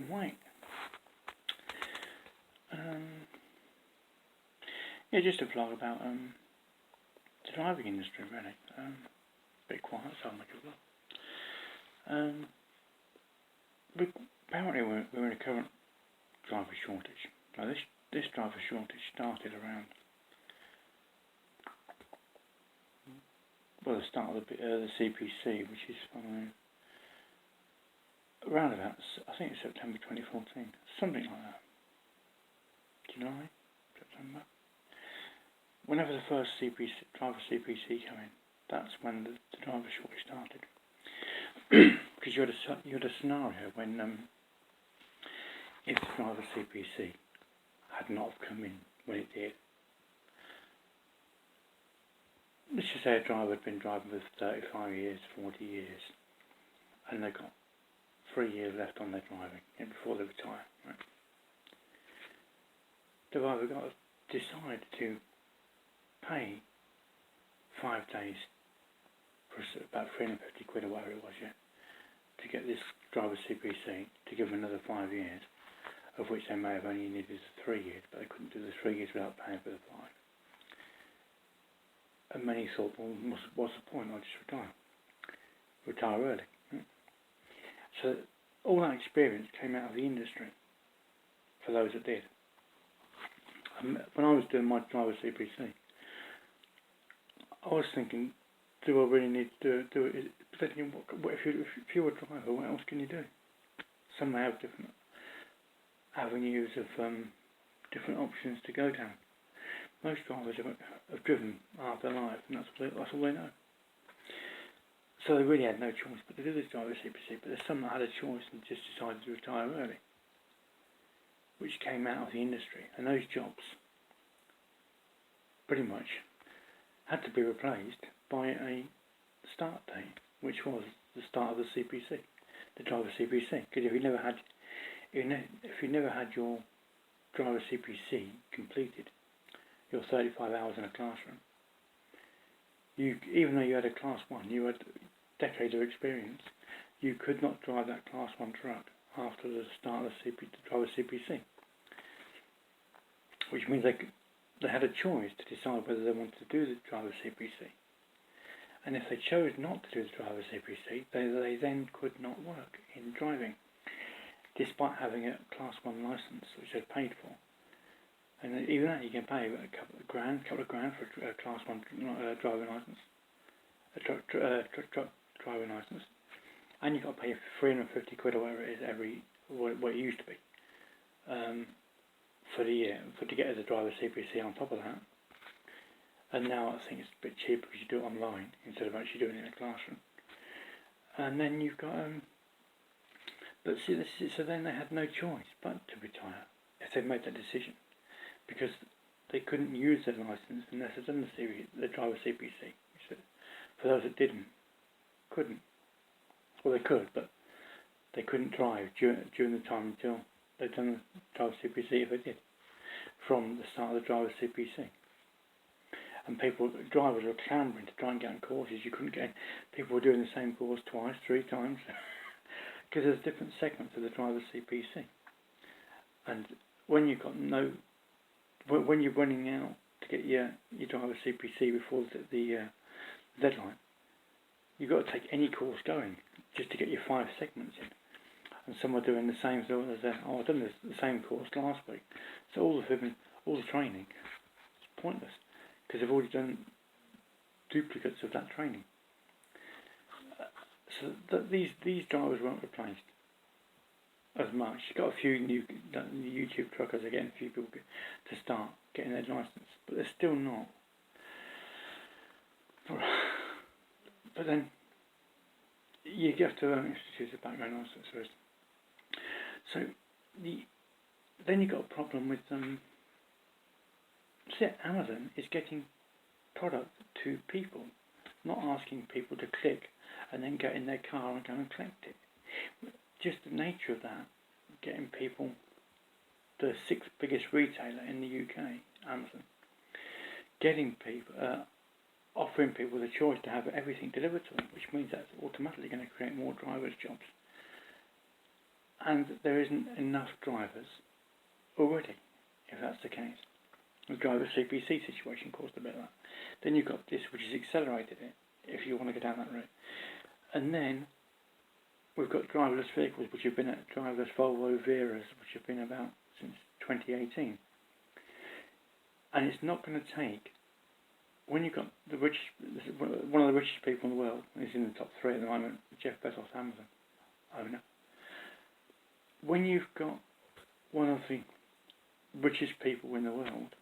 wait. Yeah, just a vlog about the driving industry, really. A bit quiet, so I'll make a vlog. Apparently we're in a current driver shortage. Now this driver shortage started around the start of the CPC, which is around about, I think it's September 2014, something like that. July, September. Whenever the first driver CPC came in, that's when the driver shortage started. Because you had a scenario when if the driver CPC had not come in when it did, let's just say a driver had been driving for 35 years, 40 years, and they've got 3 years left on their driving before they retire, right? They've either got to decide to pay 5 days for about 350 quid or whatever it was, yeah, to get this driver CPC to give them another 5 years, of which they may have only needed 3 years, but they couldn't do the 3 years without paying for the 5. And many thought, well, what's the point? I'll just retire early. Right? So all that experience came out of the industry for those that did. When I was doing my driver CPC, I was thinking, do I really need to do it? If you're a driver, what else can you do? Some may have different avenues of different options to go down. Most drivers have driven half their life, and that's all they know. So they really had no choice but to do this driver CPC. But there's some that had a choice and just decided to retire early, which came out of the industry, and those jobs pretty much had to be replaced by a start date, which was the start of the CPC, the driver CPC. Because if you never had your driver CPC completed, your 35 hours in a classroom, even though you had a class 1, you had decades of experience, you could not drive that class 1 truck after the start of the driver CPC. Which means they had a choice to decide whether they wanted to do the driver CPC. And if they chose not to do the driver CPC, they then could not work in driving, despite having a class 1 license, which they'd paid for. And even that, you can pay a couple of grand for a class 1 driving license, a truck driving license, and you've got to pay 350 quid or whatever it is what it used to be, for the year, to get as a driver CPC on top of that. And now I think it's a bit cheaper because you do it online instead of actually doing it in a classroom. And then you've got so then they had no choice but to retire if they'd made that decision, because they couldn't use their license unless they'd done the driver CPC. For those that couldn't. Well, they could, but they couldn't drive during the time until they'd done the driver CPC, if they did, from the start of the driver CPC. And drivers were clambering to try and get on courses. You couldn't get in. People were doing the same course 2, 3 times, because there's different segments of the driver CPC. And when you've got when you're running out to get your driver CPC before the deadline, you've got to take any course going just to get your 5 segments in. And some are doing the same sort as I've done the same course last week. So all the training is pointless, because they've already done duplicates of that training. So these drivers weren't replaced as much. You've got a few new YouTube truckers are getting a few people to start getting their license, but they're still not. But then you have to institute a background license first. So then you've got a problem with Amazon is getting product to people, not asking people to click and then get in their car and go and collect it. Just the nature of that, getting people, the 6th biggest retailer in the UK, Amazon, getting people, offering people the choice to have everything delivered to them, which means that's automatically going to create more drivers' jobs. And there isn't enough drivers already, if that's the case. The driver CPC situation caused a bit of that. Then you've got this, which has accelerated it, if you want to go down that route. And then we've got driverless vehicles, which have been at driverless Volvo Veras, which have been about since 2018. And it's not going to take, when you've got the rich, one of the richest people in the world, he's in the top 3 at the moment, Jeff Bezos, Amazon owner. When you've got one of the richest people in the world,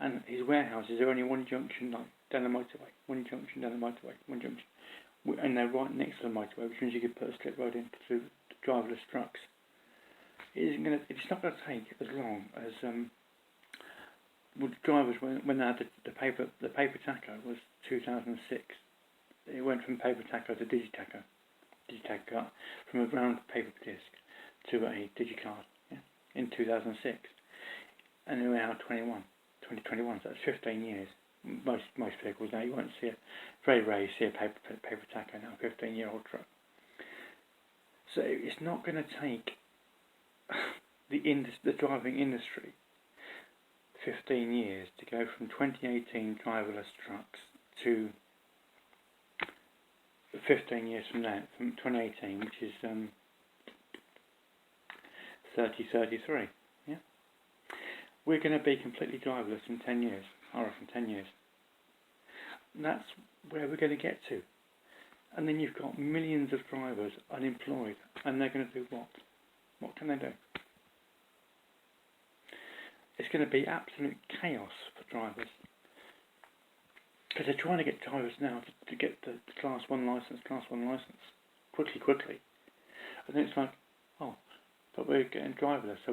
and his warehouses are only one junction like down the motorway, one junction down the motorway, one junction, and they're right next to the motorway, which means you could put a slip road in through driverless trucks. It's not going to take as long as drivers when they had the paper tacho was 2006. It went from paper tacho to digitacho from a round paper disc to a digicard, in 2006, and we're now 2021, so that's 15 years. Most vehicles now, you won't see very rarely see a paper tacho now, a 15-year-old truck. So it's not going to take the driving industry 15 years to go from 2018 driverless trucks to 15 years from now, from 2018, which is 2033. Yeah, we're going to be completely driverless in 10 years. I reckon 10 years. And that's where we're going to get to. And then you've got millions of drivers unemployed, and they're going to do what? What can they do? It's going to be absolute chaos for drivers. Because they're trying to get drivers now to get the Class 1 license, quickly. And then it's like, oh, but we're getting driverless, so